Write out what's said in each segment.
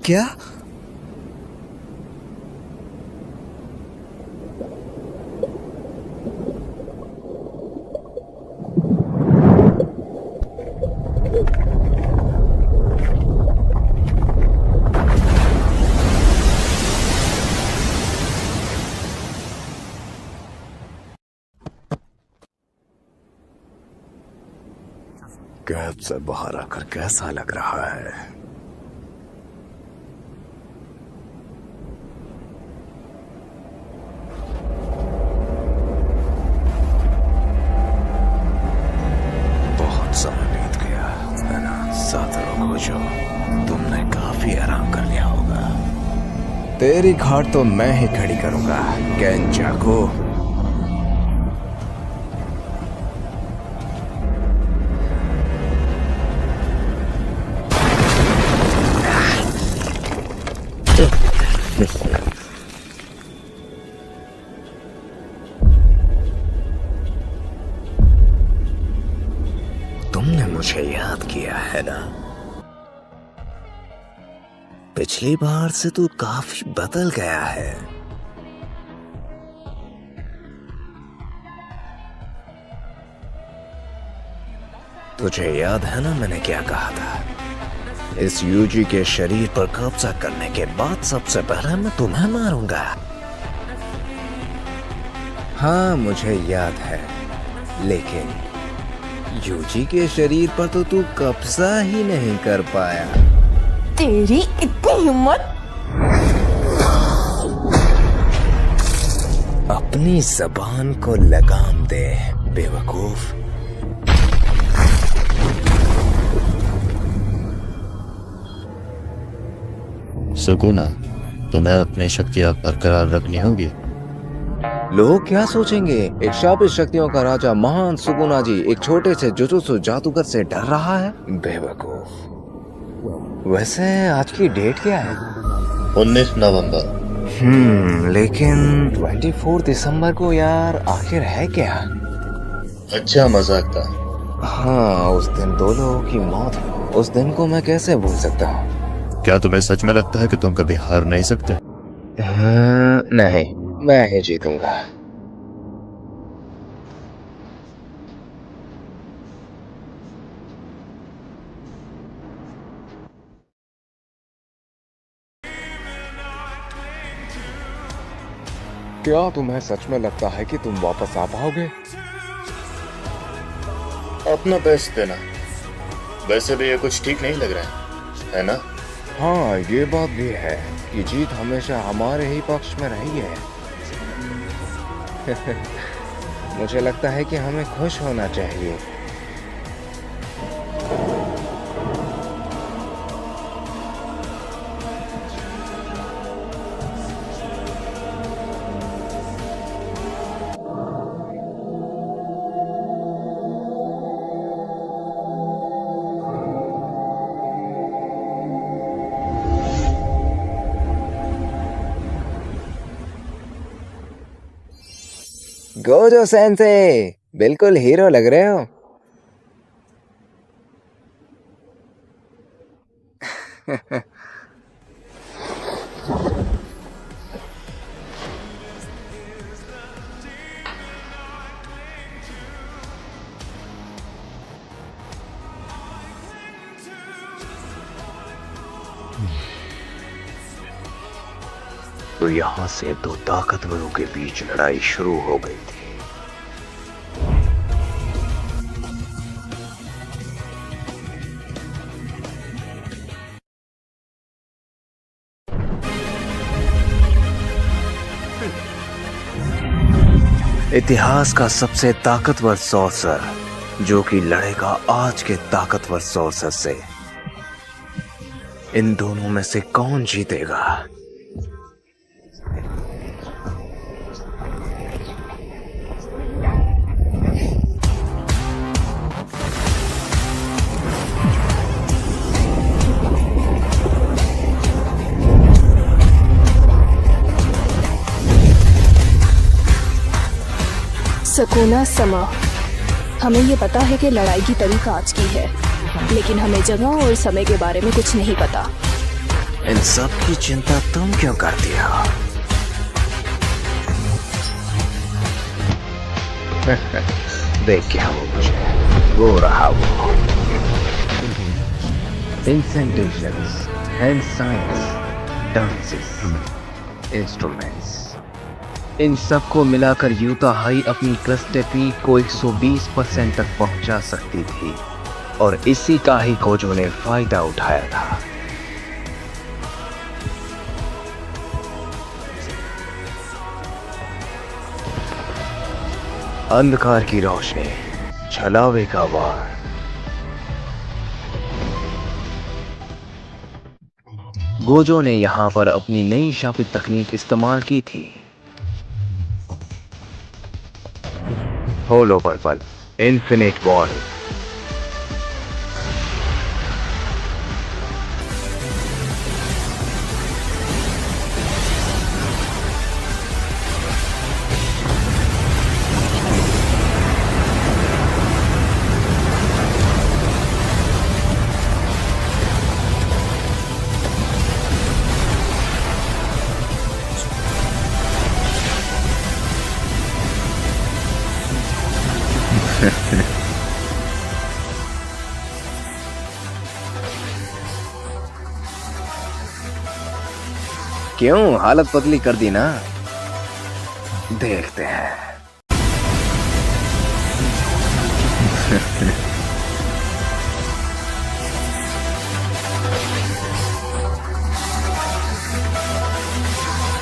क्या? कैद से बाहर आकर कैसा लग रहा है? बहुत समय बीत गया है ना? 7 लोग हो जो तुमने काफी आराम कर लिया होगा। तेरी घाट तो मैं ही खड़ी करूंगा केंचाकू। तुमने मुझे याद किया है ना? पिछली बार से तू काफी बदल गया है। तुझे याद है ना मैंने क्या कहा था? इस यूजी के शरीर पर कब्जा करने के बाद सबसे पहले मैं तुम्हें मारूंगा। हाँ मुझे याद है, लेकिन यूजी के शरीर पर तो तू कब्जा ही नहीं कर पाया। तेरी इतनी हिम्मत! अपनी जबान को लगाम दे बेवकूफ। सुकूना, तुम्हें अपनी शक्तियां बरकरार रखनी होगी। लोग क्या सोचेंगे? एक शापित शक्तियों का राजा महान सुकुना जी एक छोटे से जुजुत्सु जादूगर से डर रहा है? बेवकूफ। वैसे आज की डेट क्या है? 19 नवंबर। लेकिन 24 दिसंबर को यार आखिर है क्या? अच्छा मजाक था। हाँ उस दिन 2 लोगों की मौत हुई। उस दिन को मैं कैसे भूल सकता हूँ? क्या तुम्हें सच में लगता है कि तुम कभी हार नहीं सकते? नहीं, मैं ही जीतूंगा। क्या तुम्हें सच में लगता है कि तुम वापस आ पाओगे? अपना बेस्ट देना। वैसे भी ये कुछ ठीक नहीं लग रहा है ना? हाँ ये बात भी है कि जीत हमेशा हमारे ही पक्ष में रही है। मुझे लगता है कि हमें खुश होना चाहिए। गोजो सेंसे, बिल्कुल हीरो लग रहे हो। तो यहाँ से 2 ताकतवरों के बीच लड़ाई शुरू हो गई थी। इतिहास का सबसे ताकतवर सॉर्सर जो कि लड़ेगा आज के ताकतवर सॉर्सर से। इन दोनों में से कौन जीतेगा? सुकूना समा, हमें ये पता है कि लड़ाई की तारीख आज की है, लेकिन हमें जगह और समय के बारे में कुछ नहीं पता। इन सब की चिंता तुम क्यों करती हो? देख क्या हो मुझे, वो रहा वो इंसेंटेशंस, हैंड साइंस, डांसेस, इंस्ट्रूमेंट्स, इन सबको मिलाकर यूता हाई अपनी क्लस्टर को 120% तक पहुंचा सकती थी और इसी का ही गोजो ने फायदा उठाया था। अंधकार की रोशनी, छलावे का वार, गोजो ने यहां पर अपनी नई शापित तकनीक इस्तेमाल की थी। होलो पर्पल, इन्फिनिट वॉल। क्यों हालत पतली कर दी ना? देखते हैं।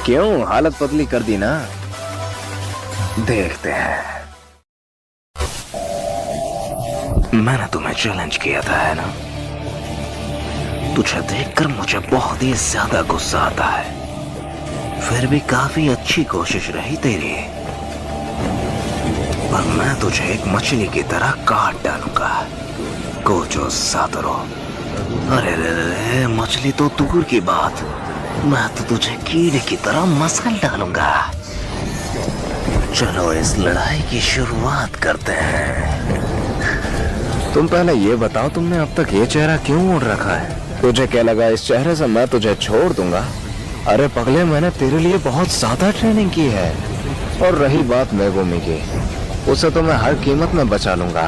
क्यों हालत पतली कर दी ना? देखते हैं। मैंने तुम्हें चैलेंज किया था, है ना? तुझे देखकर मुझे बहुत ही ज्यादा गुस्सा आता है। फिर भी काफी अच्छी कोशिश रही तेरी, पर मैं तुझे एक मछली की तरह काट डालूंगा, गोजो सातोरू। अरे रे, मछली तो दूर की बात, मैं तो तुझे कीड़े की तरह मसल डालूंगा। चलो इस लड़ाई की शुरुआत करते हैं। तुम पहले ये बताओ, तुमने अब तक ये चेहरा क्यों ओढ़ रखा है? तुझे क्या लगा इस चेहरे से मैं तुझे छोड़ दूंगा? अरे पगले, मैंने तेरे लिए बहुत ज्यादा ट्रेनिंग की है। और रही बात मेगुमी की, उसे तो मैं हर कीमत में बचा लूंगा।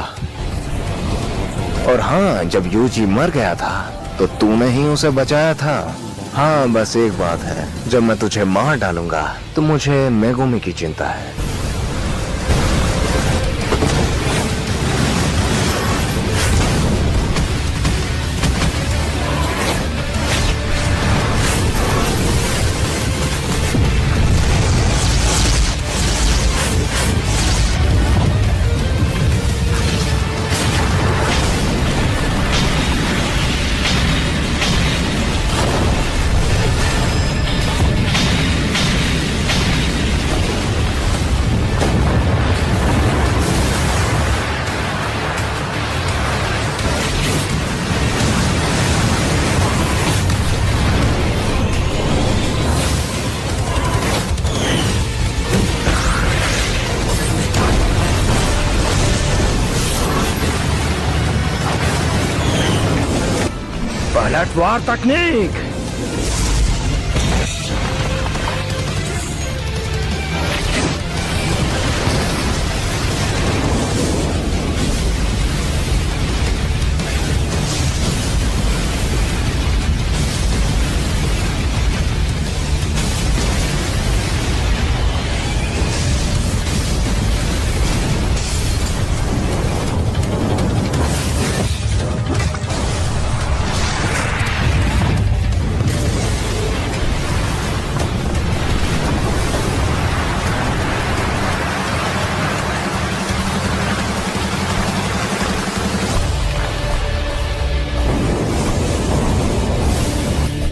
और हाँ, जब यूजी मर गया था तो तूने ही उसे बचाया था। हाँ, बस एक बात है, जब मैं तुझे मार डालूंगा तो मुझे मेगुमी की चिंता है। पलटवार तकनीक।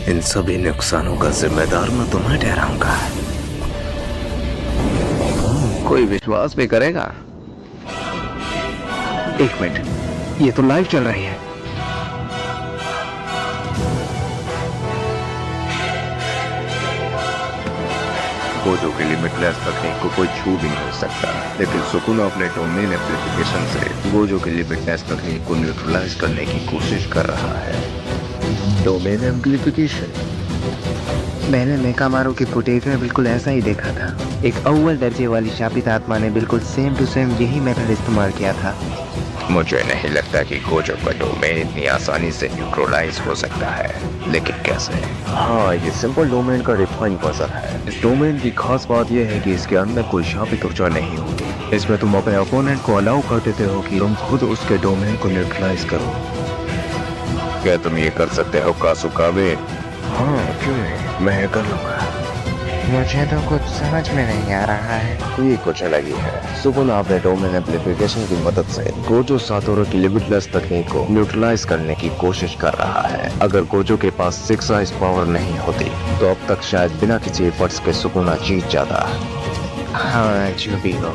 इन सभी नुकसानों का जिम्मेदार मैं तुम्हें ठहराऊंगा। कोई विश्वास भी करेगा? एक मिनट, ये तो लाइव चल रही है। गोजो के लिमिटलेस तकनीक को कोई छू भी नहीं सकता, लेकिन सुकुना अपने डोमेन एप्लीकेशन से गोजो के लिमिटलेस तकनीक को न्यूट्रलाइज करने की कोशिश कर रहा है। डोमेन एम्प्लीफिकेशन मैंने मेकामारू की फुटेज में बिल्कुल ऐसा ही देखा था। एक अव्वल दर्जे वाली शापित आत्मा ने बिल्कुल सेम टू सेम यही मेथड इस्तेमाल किया था। मुझे नहीं लगता कि गोजो का डोमेन इतनी आसानी से न्यूट्रलाइज हो सकता है, लेकिन कैसे? हाँ, ये सिंपल डोमेन का रिफाइन वर्जन है। इस डोमेन की खास बात यह है कि इसके अंदर कोई शापित ऊर्जा नहीं होती। इसमें तुम अपने अपोनेंट को अलाउ कर देते हो कि तुम खुद उसके डोमेन को न्यूट्रलाइज करो। क्या तुम ये कर सकते हो कासुकाबे? हाँ, क्यों नहीं, मैं कर लूंगा। मुझे तो कुछ समझ में नहीं आ रहा है। ये कुछ अलग ही है। सुकुना अपने डोमेन एम्प्लीफिकेशन की मदद से गोजो सातोरू की लिमिटलेस तकनीक को न्यूट्रलाइज करने की कोशिश कर रहा है। अगर गोजो के पास 6 आइज पावर नहीं होती तो अब तक शायद बिना किसी एफर्ट्स के सुकुना जीत जाता। हाँ, जो भी हो,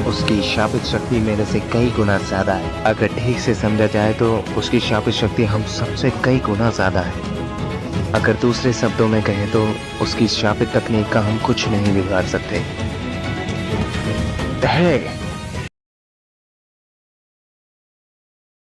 उसकी शापित शक्ति मेरे से कई गुना ज्यादा है। अगर ठीक से समझा जाए तो उसकी शापित शक्ति हम सबसे कई गुना ज्यादा है। अगर दूसरे शब्दों में कहें तो उसकी शापित तकनीक का हम कुछ नहीं बिगाड़ सकते।